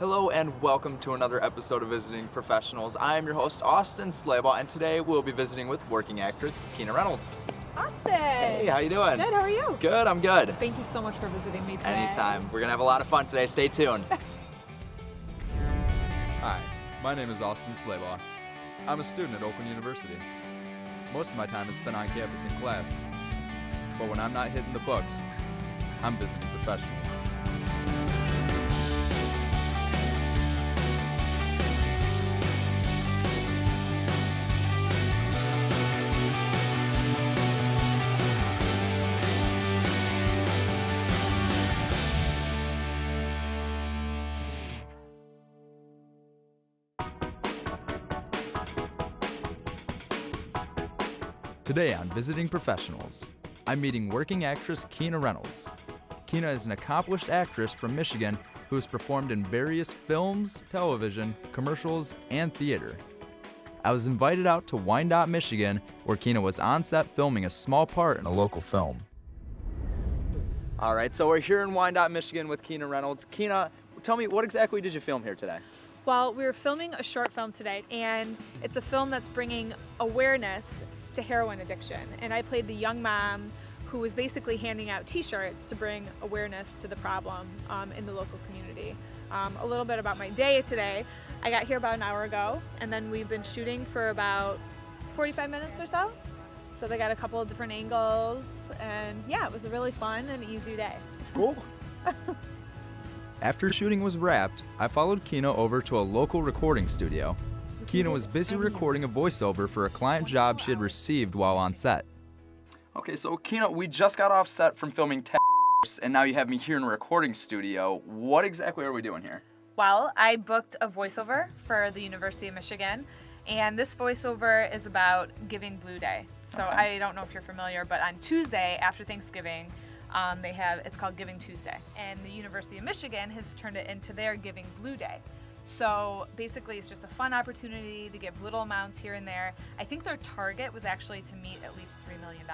Hello and welcome to another episode of Visiting Professionals. I am your host, Austin Slaybaugh, and today we'll be visiting with working actress Keyna Reynolds. Austin! Hey, how you doing? Good, how are you? Good, I'm good. Thank you so much for visiting me today. Anytime. We're gonna have a lot of fun today. Stay tuned. Hi, my name is Austin Slaybaugh. I'm a student at Open University. Most of my time is spent on campus in class. But when I'm not hitting the books, I'm visiting professionals. Today on Visiting Professionals, I'm meeting working actress Keyna Reynolds. Keyna is an accomplished actress from Michigan who has performed in various films, television, commercials, and theater. I was invited out to Wyandotte, Michigan, where Keyna was on set filming a small part in a local film. All right, so we're here in Wyandotte, Michigan with Keyna Reynolds. Keyna, tell me, what exactly did you film here today? Well, we were filming a short film today, and it's a film that's bringing awareness to heroin addiction. And I played the young mom who was basically handing out t-shirts to bring awareness to the problem in the local community. A little bit about my day today. I got here about an hour ago, and then we've been shooting for about 45 minutes or so. So they got a couple of different angles, and yeah, it was a really fun and easy day. Cool. After shooting was wrapped, I followed Keyna over to a local recording studio. Keyna was busy recording a voiceover for a client job she had received while on set. Okay, so Keyna, we just got off set from filming and now you have me here in a recording studio. What exactly are we doing here? Well, I booked a voiceover for the University of Michigan, and this voiceover is about Giving Blue Day. So Okay. I don't know if you're familiar, but on Tuesday after Thanksgiving, it's called Giving Tuesday, and the University of Michigan has turned it into their Giving Blue Day. So basically it's just a fun opportunity to give little amounts here and there. I think their target was actually to meet at least $3 million.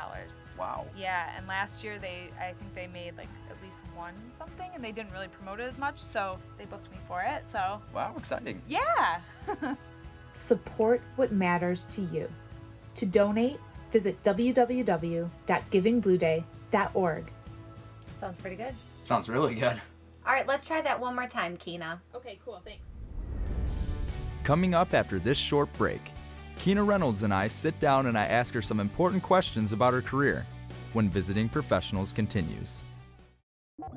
Wow. Yeah, and last year I think they made like at least one something, and they didn't really promote it as much, so they booked me for it. So Wow, exciting. yeah. Support what matters to you. To donate, visit www.givingblueday.org. Sounds pretty good. Sounds really good. All right, let's try that one more time, Keyna. Okay, cool, thanks. Coming up after this short break, Keyna Reynolds and I sit down and I ask her some important questions about her career when Visiting Professionals continues.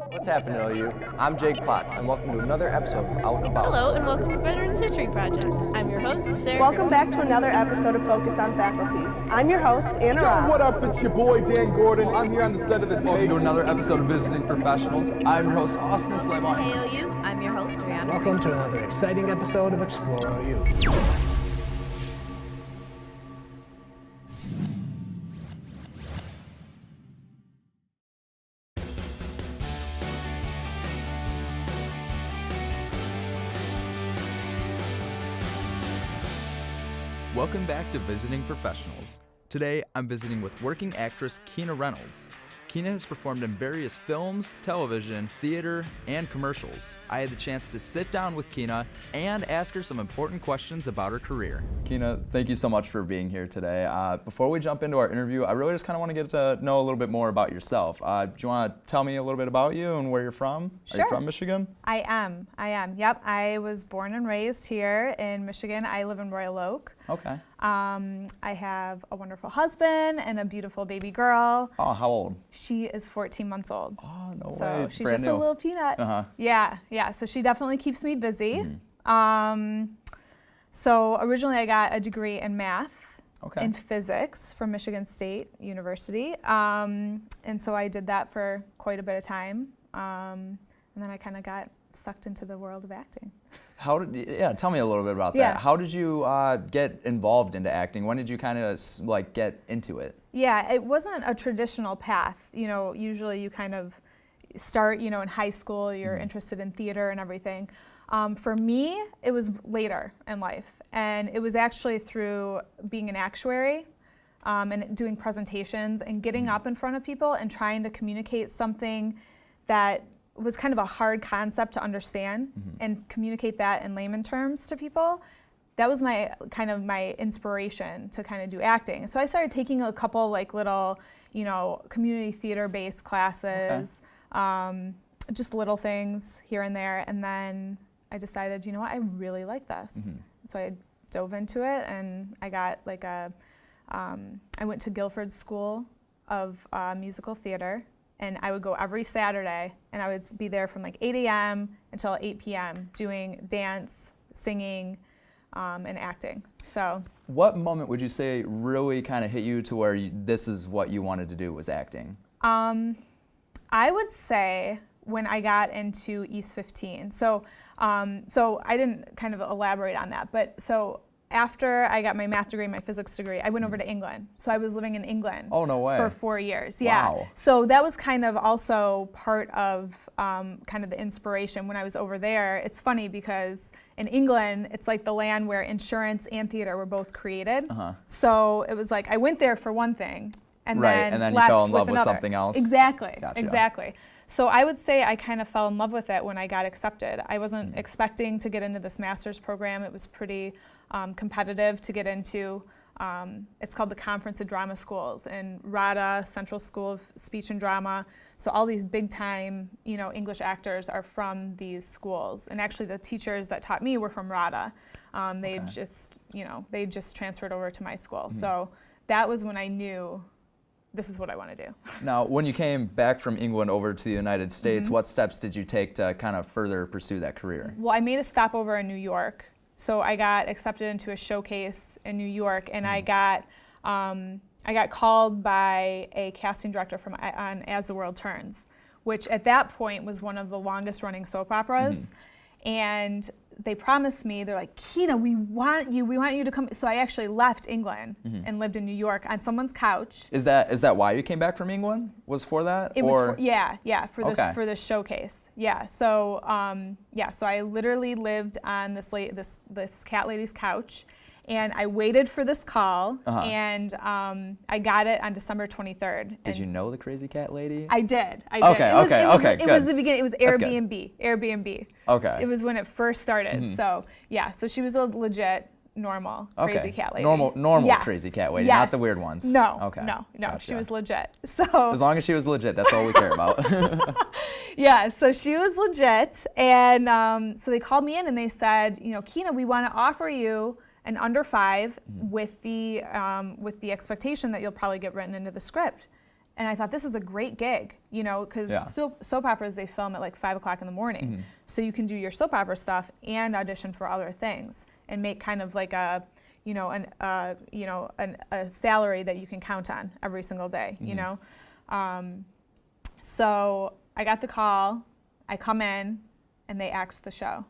What's happening, OU? I'm Jake Plotz, and welcome to another episode of Out and About. Hello, and welcome to Veterans History Project. I'm your host, Sarah. Welcome back to another episode of Focus on Faculty. I'm your host, Anna Ross. What up? It's your boy, Dan Gordon. I'm here on the set of The Welcome Take. to another episode of Visiting Professionals. I'm your host, Austin Slaybaugh. Hey, OU. I'm your host, Rihanna. Welcome to another exciting episode of Explore OU. Welcome back to Visiting Professionals. Today, I'm visiting with working actress Keyna Reynolds. Keyna has performed in various films, television, theater, and commercials. I had the chance to sit down with Keyna and ask her some important questions about her career. Keyna, thank you so much for being here today. Before we jump into our interview, I really just kind of want to get to know a little bit more about yourself. Do you want to tell me a little bit about you and where you're from? Sure. Are you from Michigan? I am. Yep, I was born and raised here in Michigan. I live in Royal Oak. Okay. I have a wonderful husband and a beautiful baby girl. Oh, how old? She is 14 months old. Oh, no way. So she's Brand just new. a little peanut. Uh-huh. Yeah. So she definitely keeps me busy. Mm-hmm. So originally I got a degree in math Okay. and physics from Michigan State University. And so I did that for quite a bit of time. And then I kind of got sucked into the world of acting. Tell me a little bit about Yeah. that. How did you get involved into acting? When did you kind of like get into it? Yeah, it wasn't a traditional path. You know, usually you kind of start, in high school, you're interested in theater and everything. For me, it was later in life, and it was actually through being an actuary and doing presentations and getting up in front of people and trying to communicate something that was kind of a hard concept to understand and communicate that in layman terms to people. That was my inspiration to kind of do acting. So I started taking a couple like little, community theater-based classes, just little things here and there, and then I decided, you know what, I really like this. So I dove into it, and I got like I went to Guilford School of Musical Theater, and I would go every Saturday, and I would be there from like 8 a.m. until 8 p.m. doing dance, singing, and acting. So, what moment would you say really kind of hit you to where this is what you wanted to do, was acting? I would say when I got into East 15. So I didn't kind of elaborate on that, but so after I got my math degree, my physics degree, I went over to England. So I was living in England for 4 years. Yeah. Wow. So that was kind of also part of kind of the inspiration when I was over there. It's funny because in England, it's like the land where insurance and theater were both created. So it was like I went there for one thing, and then you fell in love with something else. Exactly. Gotcha. Exactly. So I would say I kind of fell in love with it when I got accepted. I wasn't expecting to get into this master's program. It was pretty competitive to get into. It's called the Conference of Drama Schools, and RADA, Central School of Speech and Drama. So all these big time, English actors are from these schools. And actually the teachers that taught me were from RADA. They just transferred over to my school. So that was when I knew this is what I want to do. Now, when you came back from England over to the United States, what steps did you take to kind of further pursue that career? Well, I made a stopover in New York. So I got accepted into a showcase in New York, and I got called by a casting director on As the World Turns, which at that point was one of the longest running soap operas. And they promised me, they're like, Keyna, we want you to come. So I actually left England and lived in New York on someone's couch. Is that why you came back from England? Was for that? It was for this showcase. Yeah. So so I literally lived on this cat lady's couch, and I waited for this call, and I got it on December 23rd. Did you know the crazy cat lady? I did. Okay. It was the beginning. It was Airbnb. Okay. It was when it first started. So so she was a legit, normal crazy cat lady. Normal crazy cat lady, not the weird ones. No. Okay. No. Gotcha. She was legit. So as long as she was legit, that's all we care about. Yeah. So she was legit, and so they called me in and they said, Keyna, we want to offer you an under 5 with the expectation that you'll probably get written into the script. And I thought, this is a great gig, because soap operas, they film at like 5 o'clock in the morning. So you can do your soap opera stuff and audition for other things and make kind of like a salary that you can count on every single day, So I got the call, I come in, and they axed the show.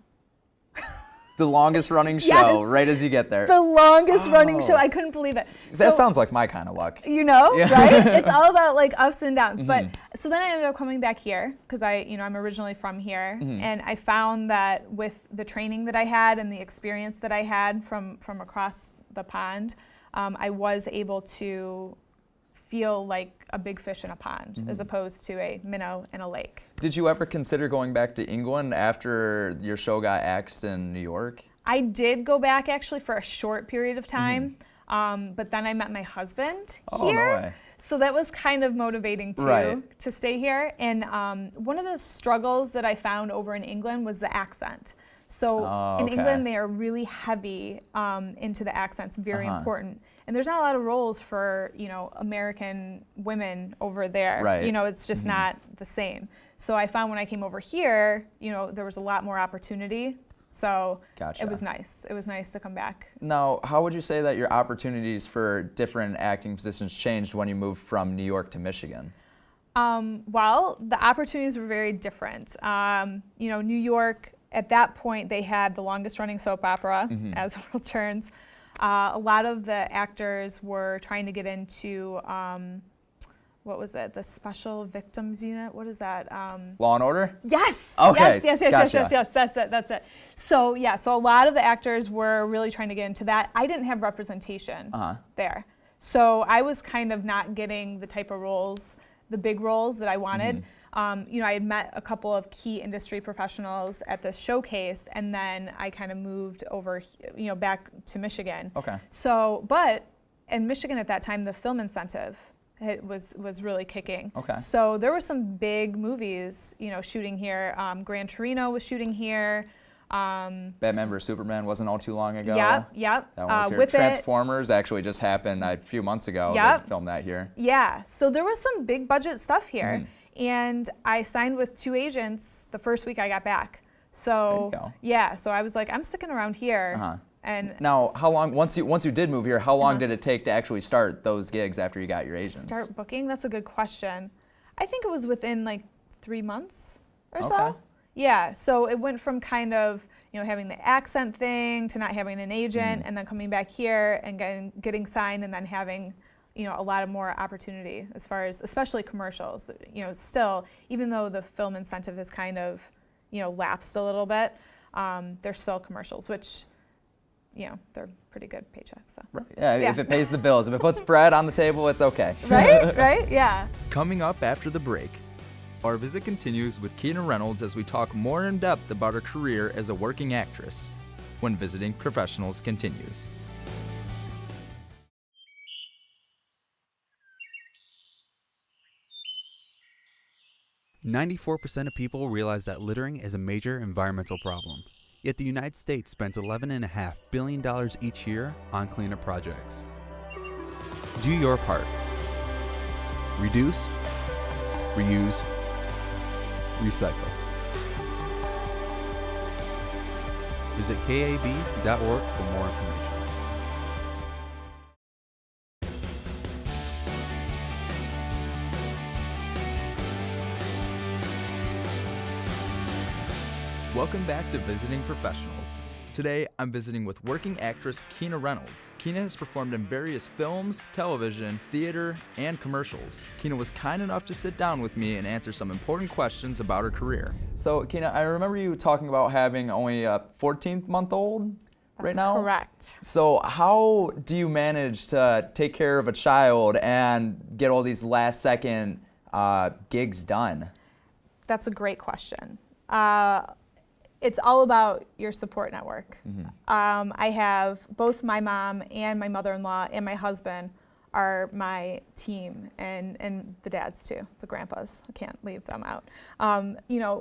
The longest running show, right as you get there. The longest running show. I couldn't believe it. That sounds like my kind of luck. Right? It's all about like ups and downs. But so then I ended up coming back here because I'm originally from here, and I found that with the training that I had and the experience that I had from across the pond, I was able to feel like a big fish in a pond as opposed to a minnow in a lake. Did you ever consider going back to England after your show got axed in New York? I did go back actually for a short period of time, but then I met my husband here. No way. So that was kind of motivating too, to stay here. And one of the struggles that I found over in England was the accent. So in England, they are really heavy into the accents, very important. And there's not a lot of roles for, American women over there. Right. It's just not the same. So I found when I came over here, there was a lot more opportunity. So Gotcha. It was nice. It was nice to come back. Now, how would you say that your opportunities for different acting positions changed when you moved from New York to Michigan? Well, the opportunities were very different. New York, at that point, they had the longest running soap opera, As the World Turns. A lot of the actors were trying to get into, what was it, the Special Victims Unit? What is that? Law and Order? Yes! Okay. Yes, that's it. So so a lot of the actors were really trying to get into that. I didn't have representation there. So I was kind of not getting the type of roles, the big roles that I wanted. I had met a couple of key industry professionals at this showcase, and then I kind of moved over, back to Michigan. Okay. So, but in Michigan at that time, the film incentive was really kicking. Okay. So there were some big movies, shooting here. Gran Torino was shooting here. Batman vs Superman wasn't all too long ago. Yep. That one was here. With Transformers actually just happened a few months ago. Yep. They filmed that here. Yeah. So there was some big budget stuff here, and I signed with 2 agents the first week I got back. So There you go. yeah. So I was like, I'm sticking around here. And now, how long? Once you did move here, how long did it take to actually start those gigs after you got your agents? Start booking? That's a good question. I think it was within like 3 months or so. Okay. Yeah, so it went from kind of, having the accent thing to not having an agent, and then coming back here and getting signed, and then having, a lot of more opportunity as far as, especially commercials. Still, even though the film incentive has kind of, lapsed a little bit, there's still commercials, which, they're pretty good paychecks. So. Right. Yeah, if it pays the bills, if it puts bread on the table, it's okay. Right, yeah. Coming up after the break, our visit continues with Keyna Reynolds as we talk more in depth about her career as a working actress when Visiting Professionals continues. "94% of people realize that littering is a major environmental problem. Yet the United States spends $11.5 billion each year on cleanup projects. Do your part. Reduce, reuse, recycle. Visit KAB.org for more information. Welcome back to Visiting Professionals. Today, I'm visiting with working actress Keyna Reynolds. Keyna has performed in various films, television, theater, and commercials. Keyna was kind enough to sit down with me and answer some important questions about her career. So, Keyna, I remember you talking about having only a 14-month-old right now? That's correct. So how do you manage to take care of a child and get all these last-second gigs done? That's a great question. It's all about your support network. I have both my mom and my mother-in-law and my husband are my team, and the dads too, the grandpas. I can't leave them out.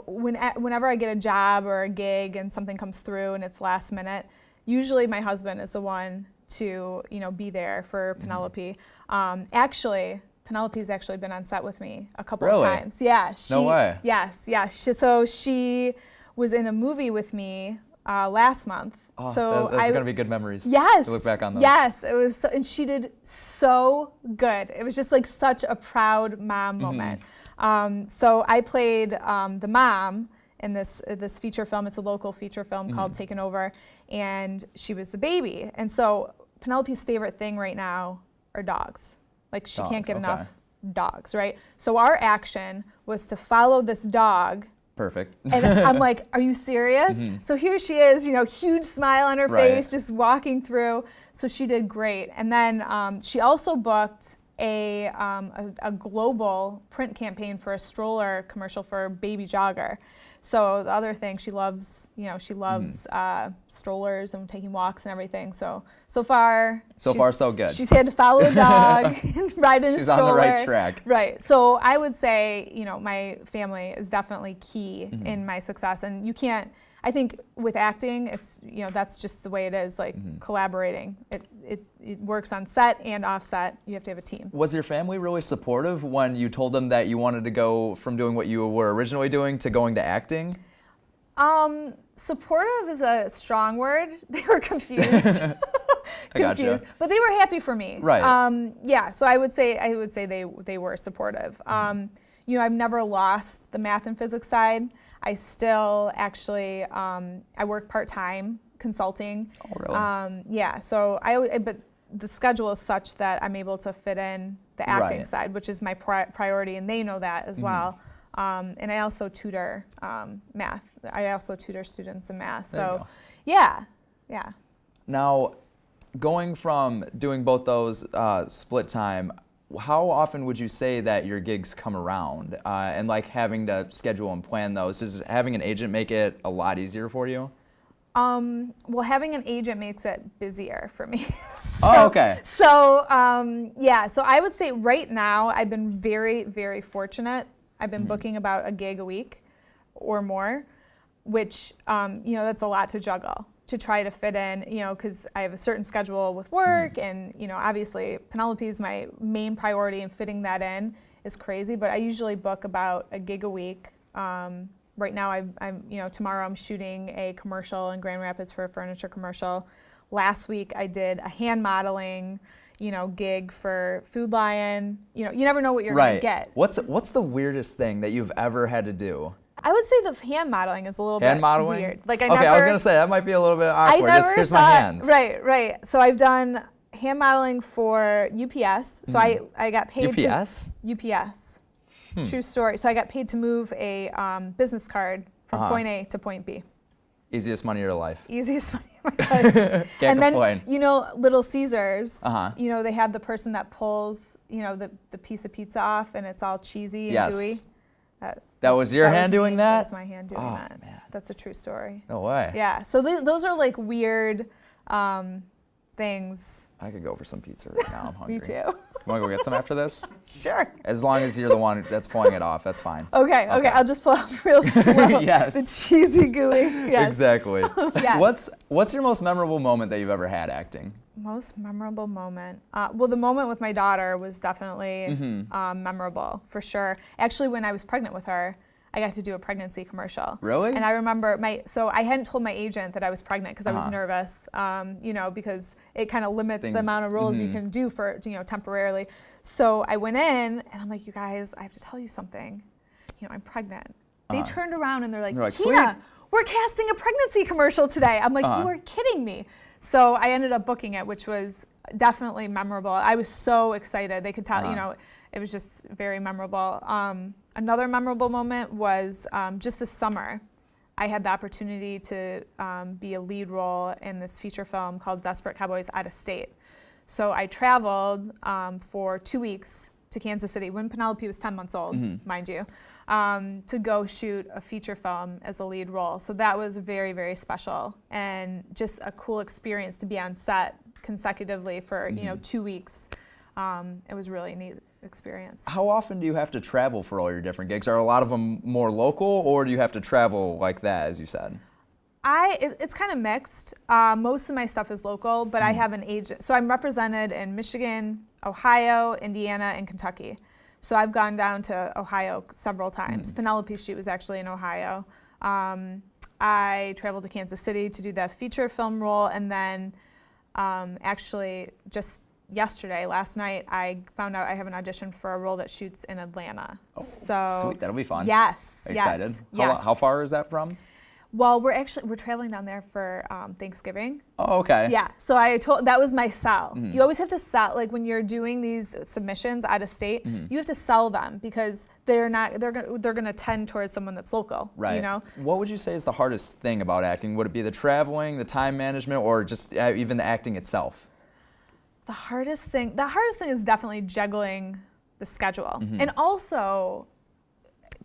Whenever I get a job or a gig and something comes through and it's last minute, usually my husband is the one to be there for Penelope. Actually, Penelope's actually been on set with me a couple of times. Yeah. No way. Yes. So she was in a movie with me last month. Oh, so that's going to be good memories. Yes. To look back on those. Yes, it was, and she did so good. It was just like such a proud mom moment. So I played the mom in this feature film. It's a local feature film called Taken Over, and she was the baby. And so Penelope's favorite thing right now are dogs. Like she can't get enough dogs, right? So our action was to follow this dog. Perfect. And I'm like, are you serious? So here she is, huge smile on her face, just walking through. So she did great. And then she also booked a global print campaign for a stroller commercial for Baby Jogger. So the other thing, she loves, strollers and taking walks and everything. So far so good. She's had to follow a dog, ride in a stroller. She's on the right track. Right. So I would say, my family is definitely key in my success. And you can't, I think with acting, it's, that's just the way it is, like collaborating. It works on set and off set. You have to have a team. Was your family really supportive when you told them that you wanted to go from doing what you were originally doing to going to acting? Supportive is a strong word. They were confused. Confused, but they were happy for me. Right. Yeah. So I would say they were supportive. I've never lost the math and physics side. I still actually I work part-time consulting. Oh, really? Yeah. So but the schedule is such that I'm able to fit in the acting side, which is my priority, and they know that as well. And I also tutor math. I also tutor students in math. So, yeah. Now, going from doing both those split time, how often would you say that your gigs come around and like having to schedule and plan those? Does having an agent make it a lot easier for you? Well, having an agent makes it busier for me. Oh, okay. So, yeah, so I would say right now I've been very, very fortunate. I've been booking about a gig a week or more, which, you know, that's a lot to juggle, to try to fit in, you know, because I have a certain schedule with work and, you know, obviously Penelope is my main priority and fitting that in is crazy, but I usually book about a gig a week. Right now, I'm, you know, tomorrow I'm shooting a commercial in Grand Rapids for a furniture commercial. Last week I did a hand modeling, you know, gig for Food Lion. You know, you never know what you're gonna get. What's the weirdest thing that you've ever had to do? I would say the hand modeling is a little bit weird. Like I was gonna say that might be a little bit awkward. Here's my hands. Right. So I've done hand modeling for UPS. So I got paid. UPS? UPS. True story. So I got paid to move a business card from point A to point B. Easiest money of your life. Easiest money of my life. Can't complain. Then, you know, Little Caesars, you know, they have the person that pulls, you know, the piece of pizza off and it's all cheesy and gooey. That was your hand doing that? That was my hand doing that. Man. That's a true story. No way. Yeah, so those are like weird things. I could go for some pizza right now. I'm hungry. Me too. You want to go get some after this? Sure. As long as you're the one that's pulling it off, that's fine. Okay. I'll just pull out real slow. Yes. The cheesy gooey. Yes. Exactly. Yes. What's your most memorable moment that you've ever had acting? Most memorable moment? Well, the moment with my daughter was definitely memorable, for sure. Actually, when I was pregnant with her, I got to do a pregnancy commercial. Really? And I remember so I hadn't told my agent that I was pregnant because I was nervous, you know, because it kind of limits the amount of roles you can do for, you know, temporarily. So I went in and I'm like, you guys, I have to tell you something. You know, I'm pregnant. They turned around and they're like, Keyna, we're casting a pregnancy commercial today. I'm like, you are kidding me. So I ended up booking it, which was definitely memorable. I was so excited. They could tell, you know, it was just very memorable. Another memorable moment was just this summer. I had the opportunity to be a lead role in this feature film called Desperate Cowboys Out of State. So I traveled for 2 weeks to Kansas City when Penelope was 10 months old, mind you, to go shoot a feature film as a lead role. So that was very, very special and just a cool experience to be on set consecutively for, you know, 2 weeks. It was really neat experience. How often do you have to travel for all your different gigs? Are a lot of them more local, or do you have to travel like that, as you said? It's kind of mixed. Most of my stuff is local, but I have an agent. So I'm represented in Michigan, Ohio, Indiana, and Kentucky. So I've gone down to Ohio several times. Penelope's shoot was actually in Ohio. I traveled to Kansas City to do that feature film role, and then actually just last night, I found out I have an audition for a role that shoots in Atlanta. Oh, so sweet, that'll be fun. Yes. Excited. Yes. How far is that from? Well, we're traveling down there for Thanksgiving. Oh, okay. Yeah. So that was my sell. You always have to sell, like when you're doing these submissions out of state, you have to sell them because they're gonna tend towards someone that's local. Right. You know. What would you say is the hardest thing about acting? Would it be the traveling, the time management, or just even the acting itself? The hardest thing is definitely juggling the schedule, and also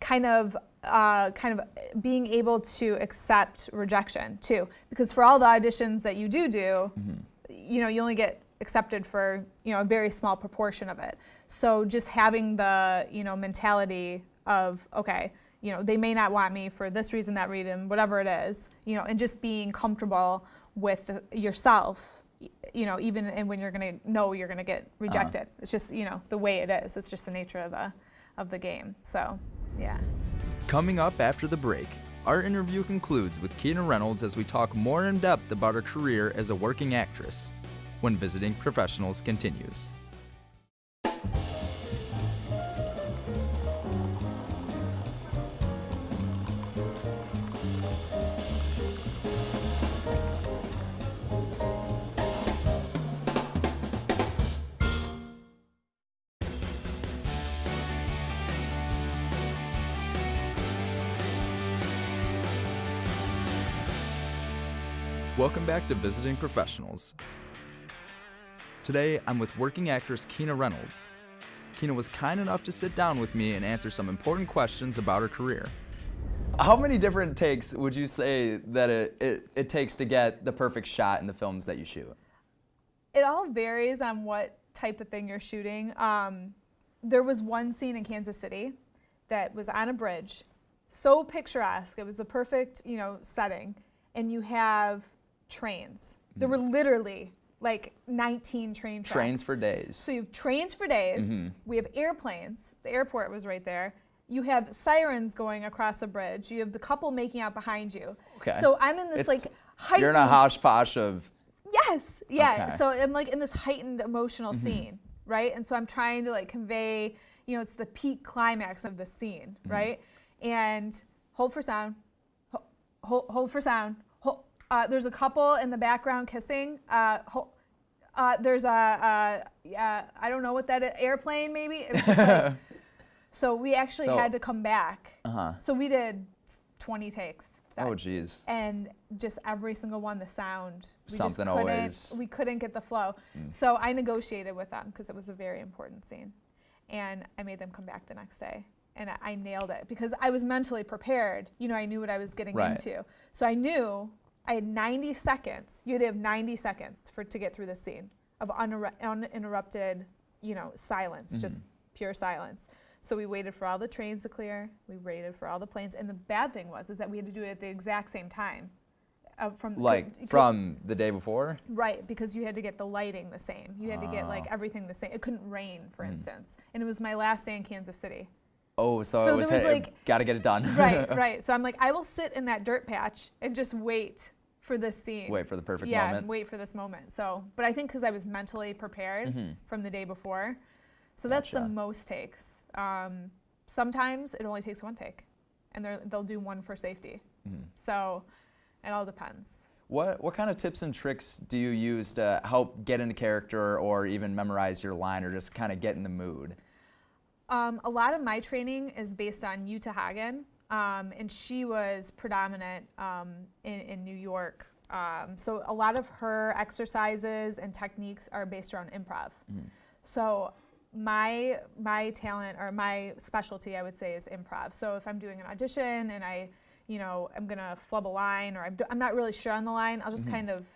kind of being able to accept rejection too. Because for all the auditions that you do, you know, you only get accepted for, you know, a very small proportion of it. So just having the, you know, mentality of, okay, you know, they may not want me for this reason, that reason, whatever it is, you know, and just being comfortable with yourself. You know, even when you're gonna know you're gonna get rejected. It's just, you know, the way it is. It's just the nature of the game. So, yeah. Coming up after the break, our interview concludes with Keyna Reynolds as we talk more in depth about her career as a working actress. When Visiting Professionals continues. Welcome back to Visiting Professionals. Today, I'm with working actress Keyna Reynolds. Keyna was kind enough to sit down with me and answer some important questions about her career. How many different takes would you say that it takes to get the perfect shot in the films that you shoot? It all varies on what type of thing you're shooting. There was one scene in Kansas City that was on a bridge, so picturesque. It was the perfect, setting, and you have trains. There were literally like 19 train tracks. Trains for days. So you have trains for days. We have airplanes. The airport was right there. You have sirens going across a bridge. You have the couple making out behind you. Okay. So I'm in this heightened. You're in a hodgepodge of. Yes. Yeah. Okay. So I'm like in this heightened emotional scene, right? And so I'm trying to convey, it's the peak climax of the scene, right? And hold for sound. Hold for sound. There's a couple in the background kissing. There's I don't know what that is, airplane maybe. It was just so we actually had to come back. So we did 20 takes. Oh, geez. And just every single one, the sound. Something always. We couldn't get the flow. So I negotiated with them because it was a very important scene. And I made them come back the next day. And I nailed it because I was mentally prepared. I knew what I was getting into. So I knew I had 90 seconds. You'd have 90 seconds to get through the scene of uninterrupted, silence, just pure silence. So we waited for all the trains to clear. We waited for all the planes. And the bad thing is that we had to do it at the exact same time. From the day before? Right, because you had to get the lighting the same. You had to get everything the same. It couldn't rain, for instance. And it was my last day in Kansas City. Oh, so it was got to get it done. Right. So I'm like, I will sit in that dirt patch and just wait for this scene. Wait for the perfect moment. moment. Yeah, wait for this moment. So, but I think because I was mentally prepared from the day before. So that's the most takes. Sometimes it only takes one take, and they'll do one for safety. So it all depends. What kind of tips and tricks do you use to help get into character or even memorize your line or just kind of get in the mood? A lot of my training is based on Uta Hagen, and she was predominant in New York. So a lot of her exercises and techniques are based around improv. So my talent or my specialty, I would say, is improv. So if I'm doing an audition and I'm gonna flub a line or I'm not really sure on the line, I'll just kind of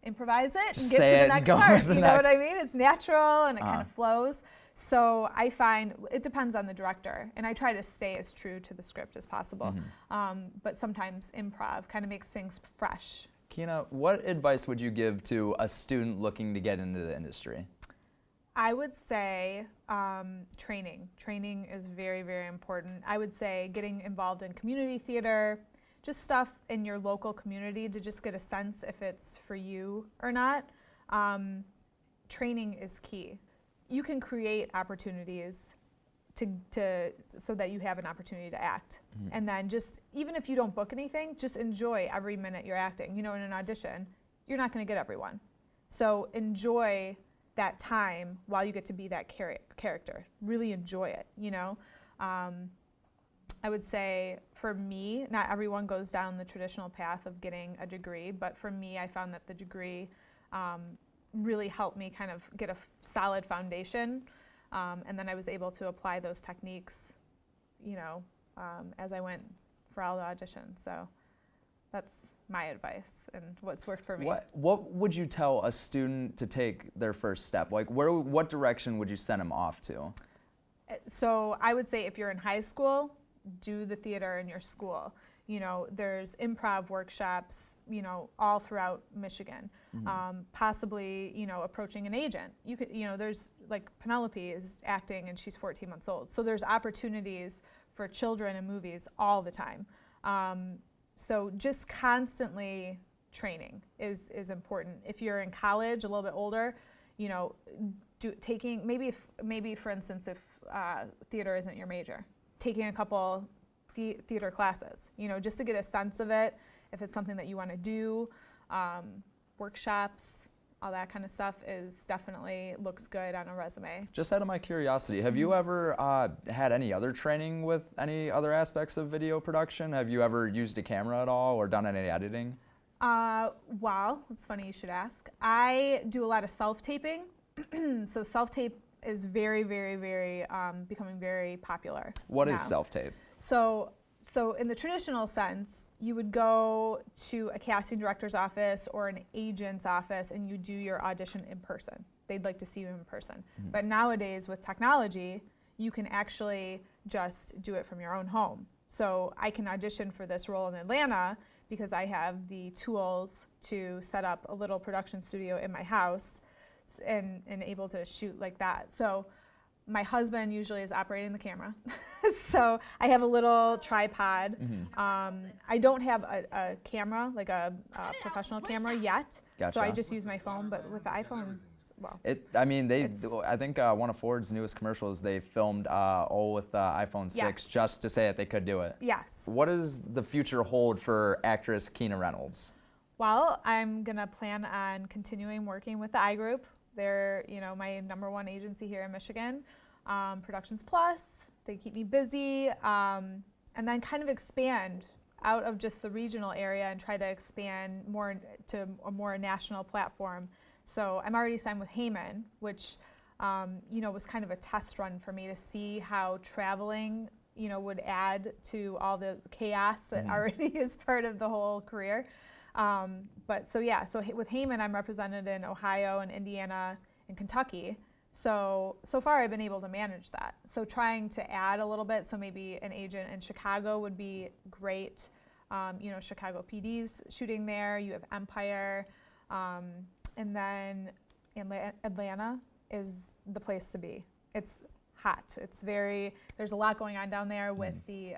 improvise it and get to the next part. You know what I mean? It's natural and it kind of flows. So I find it depends on the director, and I try to stay as true to the script as possible. But sometimes improv kind of makes things fresh. Keyna, what advice would you give to a student looking to get into the industry? I would say training. Training is very, very important. I would say getting involved in community theater, just stuff in your local community to just get a sense if it's for you or not. Training is key. You can create opportunities so that you have an opportunity to act. And then just, even if you don't book anything, just enjoy every minute you're acting. In an audition, you're not going to get everyone. So enjoy that time while you get to be that character. Really enjoy it, I would say for me, not everyone goes down the traditional path of getting a degree, but for me, I found that the degree really helped me kind of get a solid foundation, and then I was able to apply those techniques, as I went for all the auditions. So that's my advice and what's worked for me. What would you tell a student to take their first step? What direction would you send them off to? So I would say if you're in high school, do the theater in your school. There's improv workshops, all throughout Michigan. Possibly, approaching an agent. You could, there's Penelope is acting and she's 14 months old. So there's opportunities for children in movies all the time. So just constantly training is important. If you're in college, a little bit older, taking maybe for instance, if theater isn't your major, taking a couple theater classes, just to get a sense of it. If it's something that you want to do, workshops, all that kind of stuff definitely looks good on a resume. Just out of my curiosity, have you ever had any other training with any other aspects of video production? Have you ever used a camera at all or done any editing? Well, it's funny you should ask. I do a lot of self-taping. So self-tape is very, very, very becoming very popular. What now. is self-tape? So in the traditional sense, you would go to a casting director's office or an agent's office and you do your audition in person. They'd like to see you in person. Mm-hmm. But nowadays with technology, you can actually just do it from your own home. So I can audition for this role in Atlanta because I have the tools to set up a little production studio in my house and able to shoot like that. So my husband usually is operating the camera. So I have a little tripod. Mm-hmm. I don't have a camera, like a professional camera yet. Gotcha. So I just use my phone, but with the iPhone, well. I think one of Ford's newest commercials, they filmed all with iPhone 6 Yes. just to say that they could do it. Yes. What does the future hold for actress Keyna Reynolds? Well, I'm gonna plan on continuing working with the I Group. They're, my #1 agency here in Michigan. Productions Plus, they keep me busy, and then kind of expand out of just the regional area and try to expand more to a more national platform. So I'm already signed with Heyman, which was kind of a test run for me to see how traveling would add to all the chaos that already is part of the whole career. So with Heyman, I'm represented in Ohio and Indiana and Kentucky. So far I've been able to manage that. So trying to add a little bit, so maybe an agent in Chicago would be great. Chicago PD's shooting there, you have Empire, and then Atlanta is the place to be. It's hot, there's a lot going on down there with the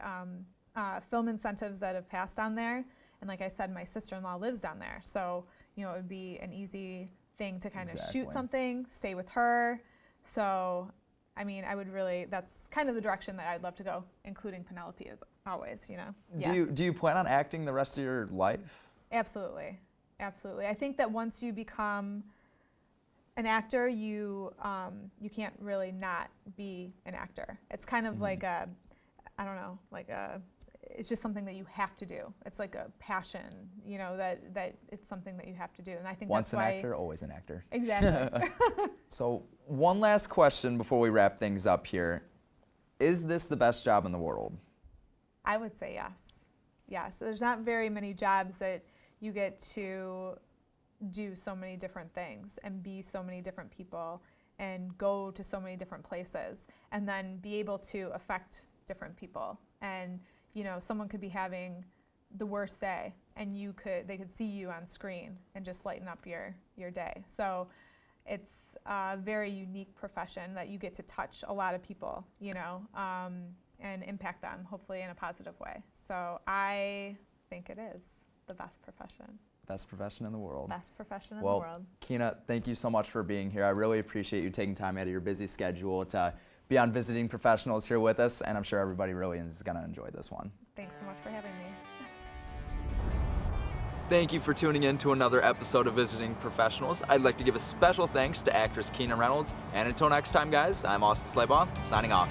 film incentives that have passed down there. And like I said, my sister-in-law lives down there. So, it would be an easy thing to kind of shoot something, stay with her. So, that's kind of the direction that I'd love to go, including Penelope as always, Yeah. Do you plan on acting the rest of your life? Absolutely. Absolutely. I think that once you become an actor, you can't really not be an actor. It's kind of like it's just something that you have to do. It's like a passion, that it's something that you have to do. And I think once that's why. Once an actor, always an actor. Exactly. So one last question before we wrap things up here. Is this the best job in the world? I would say yes. Yes. There's not very many jobs that you get to do so many different things and be so many different people and go to so many different places and then be able to affect different people. And someone could be having the worst day and they could see you on screen and just lighten up your day. So it's a very unique profession that you get to touch a lot of people, and impact them hopefully in a positive way. So I think it is the best profession. Best profession in the world. Best profession in the world. Keyna, thank you so much for being here. I really appreciate you taking time out of your busy schedule to be on Visiting Professionals here with us, and I'm sure everybody really is going to enjoy this one. Thanks so much for having me. Thank you for tuning in to another episode of Visiting Professionals. I'd like to give a special thanks to actress Keyna Reynolds, and until next time, guys, I'm Austin Slaybaugh, signing off.